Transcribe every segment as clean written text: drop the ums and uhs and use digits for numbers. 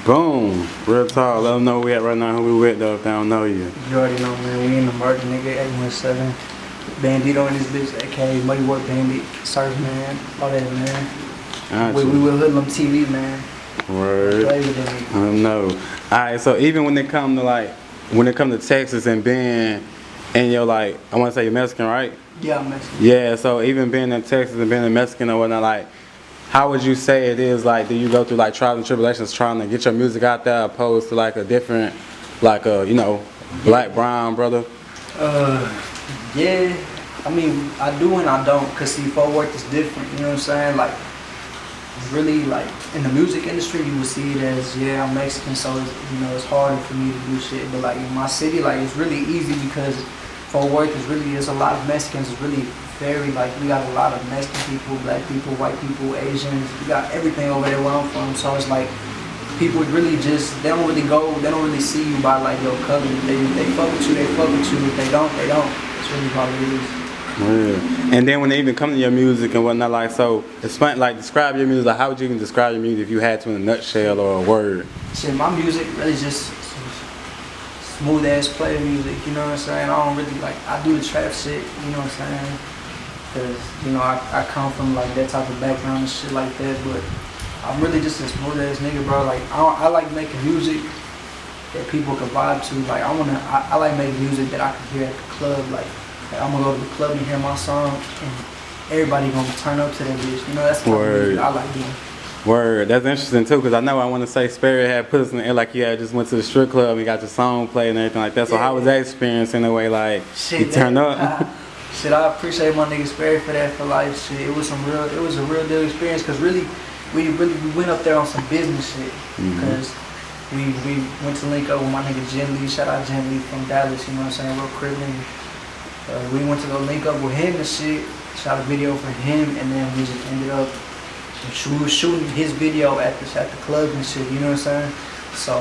Boom. Real talk. Let them know where we at right now, who we with though, if they don't know you. You already know, man. We in the merch, nigga. 817. Bandito in this bitch, aka Muddy Work Bandit, Surf Man, all that, man. We will hoodlum TV, man. Word. I know. Alright, so even when it come to Texas and being in your I want to say you're Mexican, right? Yeah, I'm Mexican. Yeah, so even being in Texas and being a Mexican or whatnot, how would you say it is, do you go through trials and tribulations trying to get your music out there opposed to a different, black, brown brother? Yeah, I mean, I do and I don't, cause see, Fort Worth is different, you know what I'm saying? Really, in the music industry, you would see it as, yeah, I'm Mexican, so it's harder for me to do shit. But in my city, it's really easy because Fort Worth is a lot of Mexicans. It's really very we got a lot of Mexican people, black people, white people, Asians. We got everything over there where I'm from. So it's people really they don't really see you by your color. They fuck with you, they fuck with you. If they don't, they don't. That's really all it is. Yeah. And then when they even come to your music and whatnot, so explain, describe your music. How would you even describe your music if you had to in a nutshell or a word? Shit, my music really just smooth ass player music, you know what I'm saying? I don't really I do the trap shit, you know what I'm saying? Cause I come from that type of background and shit like that, but I'm really just a smooth ass nigga, bro. I like making music that people can vibe to. I like making music that I can hear at the club. I'm gonna go to the club and hear my song, and everybody gonna turn up to that bitch. That's the type of music I like doing. Word, that's interesting too, because I know I want to say Sperry had put us in the air you had just went to the strip club and got your song played and everything like that. So yeah. How was that experience in a way? You turned up? I appreciate my nigga Sperry for that for life. Shit, it was a real deal experience because really we went up there on some business shit because we went to link up with my nigga Jen Lee. Shout out Jen Lee from Dallas, you know what I'm saying, real criminal. We went to go link up with him and shit, shot a video for him, and then we just ended up, we were shooting his video at the club and shit, you know what I'm saying? So,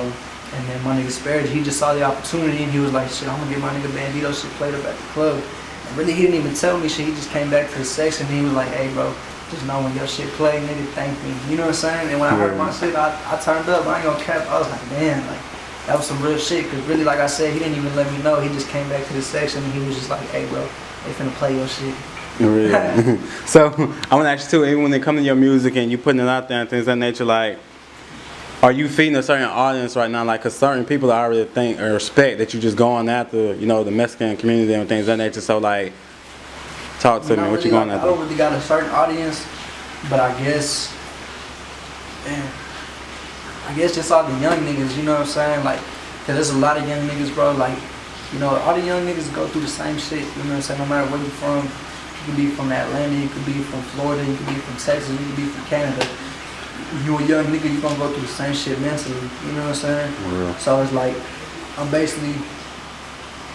and then my nigga Sperry, he just saw the opportunity and he was like, shit, I'm gonna get my nigga Bandito shit played up at the club. And really, he didn't even tell me shit, he just came back to the section and he was like, hey bro, just know when your shit play, nigga, thank me, you know what I'm saying? And when I heard my shit, I turned up, I ain't gonna cap, I was like, man, that was some real shit, because really, like I said, he didn't even let me know. He just came back to the section and he was just like, hey, bro, they finna play your shit. Really? So, I want to ask you too, even when they come to your music and you putting it out there and things of that nature, are you feeding a certain audience right now? Because certain people already think or respect that you just going after, the Mexican community and things of that nature. So, talk to me. What you going after? I don't really got a certain audience, but I guess just all the young niggas, you know what I'm saying? Cause there's a lot of young niggas, bro. All the young niggas go through the same shit, you know what I'm saying? No matter where you from, you could be from Atlanta, you could be from Florida, you could be from Texas, you could be from Canada. You a young nigga, you gonna go through the same shit mentally, you know what I'm saying? Yeah. So it's I'm basically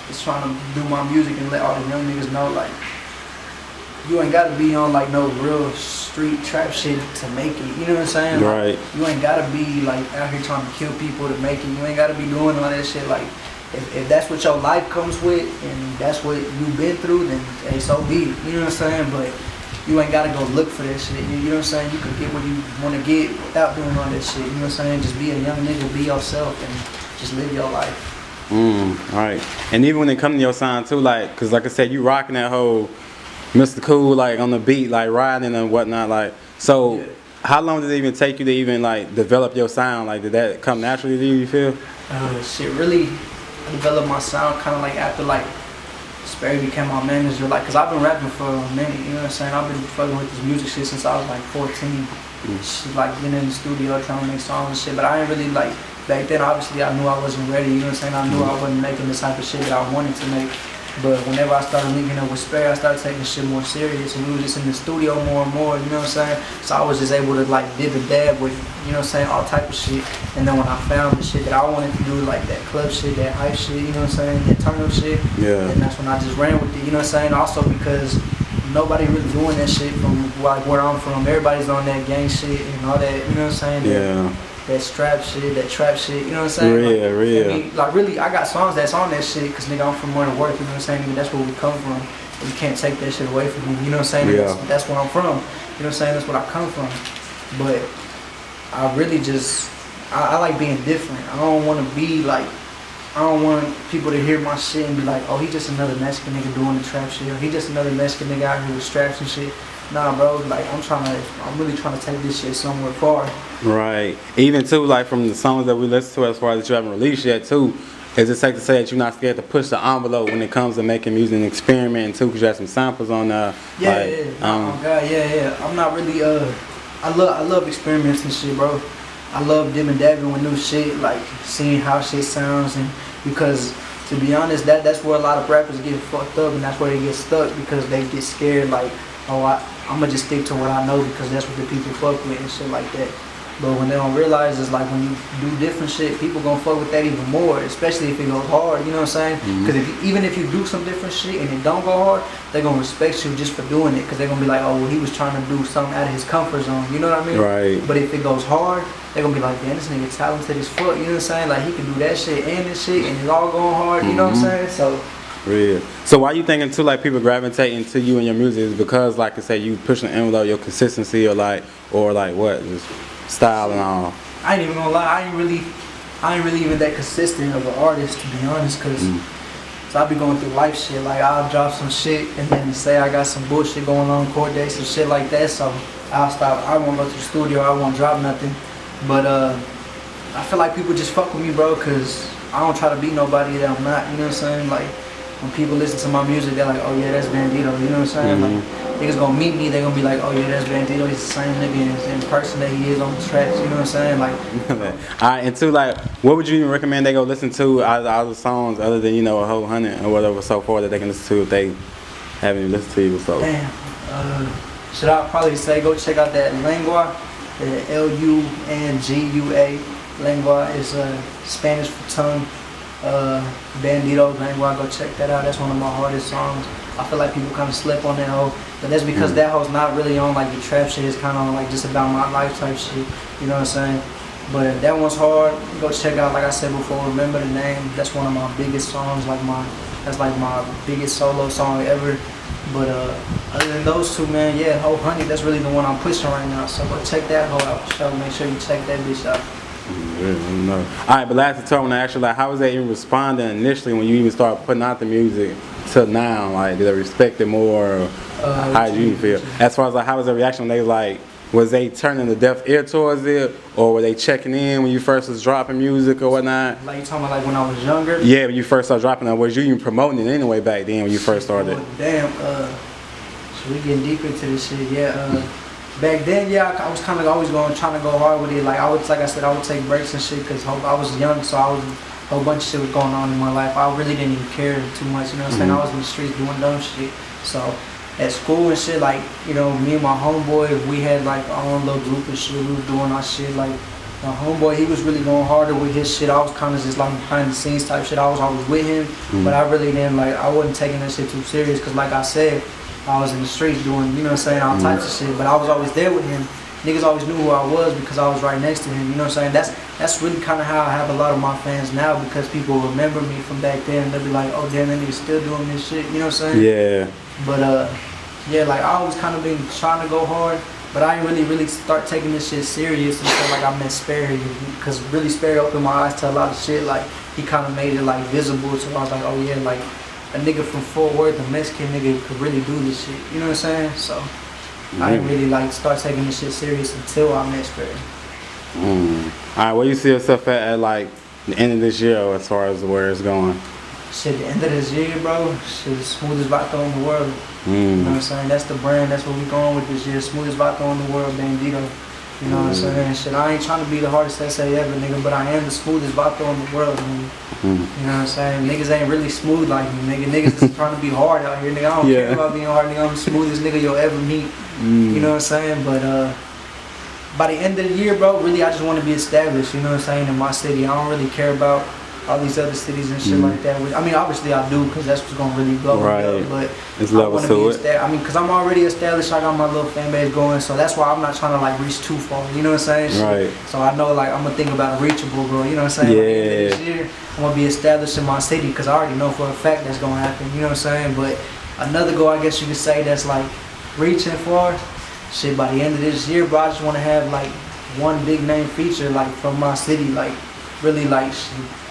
just trying to do my music and let all the young niggas know, you ain't gotta be on no real street trap shit to make it, you know what I'm saying? Right. You ain't gotta be out here trying to kill people to make it. You ain't gotta be doing all that shit. If that's what your life comes with and that's what you've been through, then hey, so be it. You know what I'm saying? But you ain't gotta go look for that shit. You know what I'm saying? You can get what you wanna get without doing all that shit. You know what I'm saying? Just be a young nigga, be yourself, and just live your life. Alright. And even when it comes to your sound too, cause like I said, you rocking that whole Mr. Cool, on the beat, riding and whatnot, so yeah. How long did it even take you to even, develop your sound? Did that come naturally to you feel? Shit, really, I developed my sound kind of after, Sperry became my manager, cause I've been rapping for a minute, you know what I'm saying? I've been fucking with this music shit since I was, 14. Shit, been in the studio trying to make songs and shit, but I ain't really, back then, obviously, I knew I wasn't ready, you know what I'm saying? I knew I wasn't making the type of shit that I wanted to make. But whenever I started linking up with Sperry, I started taking shit more serious, and we were just in the studio more and more, you know what I'm saying? So I was just able to dib and dab with, you know what I'm saying, all type of shit. And then when I found the shit that I wanted to do, that club shit, that hype shit, you know what I'm saying, that turn up shit, yeah. And that's when I just ran with it, you know what I'm saying? Also because nobody really doing that shit from where I'm from. Everybody's on that gang shit and all that, you know what I'm saying? Yeah. That strap shit, that trap shit, you know what I'm saying? Real. Really, I got songs that's on that shit, cause nigga, I'm from where to work, you know what I'm saying? Nigga, that's where we come from. And you can't take that shit away from me, you know what I'm saying? Yeah. That's where I'm from, you know what I'm saying? That's where I come from. But I really just I like being different. I don't want to be like, I don't want people to hear my shit and be like, oh, he just another Mexican nigga doing the trap shit, or he just another Mexican nigga out here with straps and shit. Nah, bro, like I'm really trying to take this shit somewhere far. Right. Even too, like from the songs that we listen to, as far as that you haven't released yet, too. Is it safe to say that you're not scared to push the envelope when it comes to making music and experimenting too? Because you have some samples on there. Yeah, oh God, yeah. I'm not really I love experiments and shit, bro. I love dipping dabbing with new shit, like seeing how shit sounds, and because to be honest, that's where a lot of rappers get fucked up, and that's where they get stuck because they get scared, like, oh, I'm gonna just stick to what I know because that's what the people fuck with and shit like that. But when they don't realize, it's like when you do different shit, people gonna fuck with that even more, especially if it goes hard, you know what I'm saying? Because even if you do some different shit and it don't go hard, they gonna respect you just for doing it because they're gonna be like, oh, well, he was trying to do something out of his comfort zone, you know what I mean? Right. But if it goes hard, they're gonna be like, damn, this nigga talented as fuck, you know what I'm saying? Like, he can do that shit and this shit and it's all going hard, you know what I'm saying? So. Real. So why you thinking too, like people gravitating to you and your music is because, like I said, you pushing the envelope, your consistency, or like what, just style and all. I ain't even gonna lie, I ain't really even that consistent of an artist, to be honest, cause so I be going through life shit. Like I'll drop some shit and then say I got some bullshit going on, court dates and shit like that. So I'll stop. I won't go to the studio. I won't drop nothing. But I feel like people just fuck with me, bro, cause I don't try to be nobody that I'm not. You know what I'm saying? Like when people listen to my music, they're like, oh yeah, that's Bandito. You know what I'm saying? Like niggas gonna meet me, they gonna be like, oh yeah, that's Bandito. He's the same nigga in person that he is on the tracks. You know what I'm saying? Like, alright, and two, like, what would you even recommend they go listen to out of all the songs, other than a whole 100 or whatever so far that they can listen to if they haven't even listened to you before? Damn. Should I probably say go check out that Lengua, the Lungua. Lengua is Spanish for tongue. Bandito, Lengua, go check that out. That's one of my hardest songs. I feel like people kind of slip on that hoe, but that's because that hoe's not really on like the trap shit. It's kind of like just about my life type shit. You know what I'm saying? But that one's hard. Go check out, like I said before, Remember the Name. That's one of my biggest songs. That's like my biggest solo song ever. But other than those two, man, yeah, Whole Honey, that's really the one I'm pushing right now. So go check that hoe out. So make sure you check that bitch out. No. Alright, but last time when I asked you, like, how was they even responding initially when you even started putting out the music till now? Like, did they respect it more? Or how did you feel? As far as like, how was the reaction when they like, was they turning the deaf ear towards it, or were they checking in when you first was dropping music or whatnot? Like you talking about like when I was younger? Yeah, when you first started dropping it, was you even promoting it anyway back then when you first started? Oh, damn, so we getting deep into this shit, yeah. Back then, yeah, I was kind of always trying to go hard with it. Like I said, I would take breaks and shit because I was young, so a whole bunch of shit was going on in my life. I really didn't even care too much, you know what I'm saying? I was in the streets doing dumb shit. So at school and shit, like, you know, me and my homeboy, we had like our own little group and shit. We were doing our shit. Like my homeboy, he was really going harder with his shit. I was kind of just like behind the scenes type shit. I was always with him, but I really didn't I wasn't taking that shit too serious because, like I said, I was in the streets doing, you know what I'm saying, all types of shit, but I was always there with him. Niggas always knew who I was because I was right next to him, you know what I'm saying? That's really kind of how I have a lot of my fans now because people remember me from back then. They'll be like, oh damn, that nigga's still doing this shit, you know what I'm saying? Yeah. But yeah, like I always kind of been trying to go hard, but I ain't really start taking this shit serious until like I met Sperry, because really Sperry opened my eyes to a lot of shit. Like he kind of made it like visible, so I was like, oh yeah, like a nigga from Fort Worth, a Mexican nigga, could really do this shit. You know what I'm saying? So I didn't really start taking this shit serious until I met Sperry. Alright, where you see yourself at like the end of this year as far as where it's going? Shit, the end of this year, bro, shit, the smoothest Vato in the world. You know what I'm saying? That's the brand, that's what we going with this year. Smoothest Vato in the world, Bandito. You know what I'm saying? Shit, I ain't trying to be the hardest essay ever, nigga, but I am the smoothest Vato in the world, nigga. You know what I'm saying? Niggas ain't really smooth like me, nigga. Niggas is trying to be hard out here, nigga. I don't care about being hard, nigga. I'm the smoothest nigga you'll ever meet. You know what I'm saying? But by the end of the year, bro, really I just want to be established, you know what I'm saying, in my city. I don't really care about all these other cities and shit like that. I mean, obviously I do, because that's what's going to really blow me up. But it's level to it. I mean, because I'm already established. I got my little fan base going, so that's why I'm not trying to reach too far. You know what I'm saying? Right. So I know I'm going to think about a reachable goal. You know what I'm saying? Yeah. This year, I'm going to be established in my city, because I already know for a fact that's going to happen. You know what I'm saying? But another goal, I guess you could say, that's reaching far. Shit, by the end of this year, bro, I just want to have one big name feature like from my city, like really like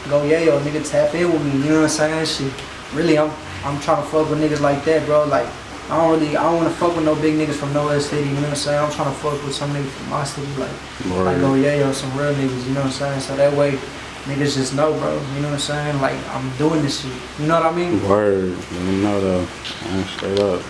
go yeah yo nigga tap in with me, you know what I'm saying? Shit, really I'm trying to fuck with niggas like that, bro. Like I don't wanna fuck with no big niggas from no other city, you know what I'm saying? I'm trying to fuck with some niggas from my city, like go yeah yo, some real niggas, you know what I'm saying? So that way niggas just know, bro, you know what I'm saying? Like I'm doing this shit, you know what I mean? Word, let me know though. Straight up.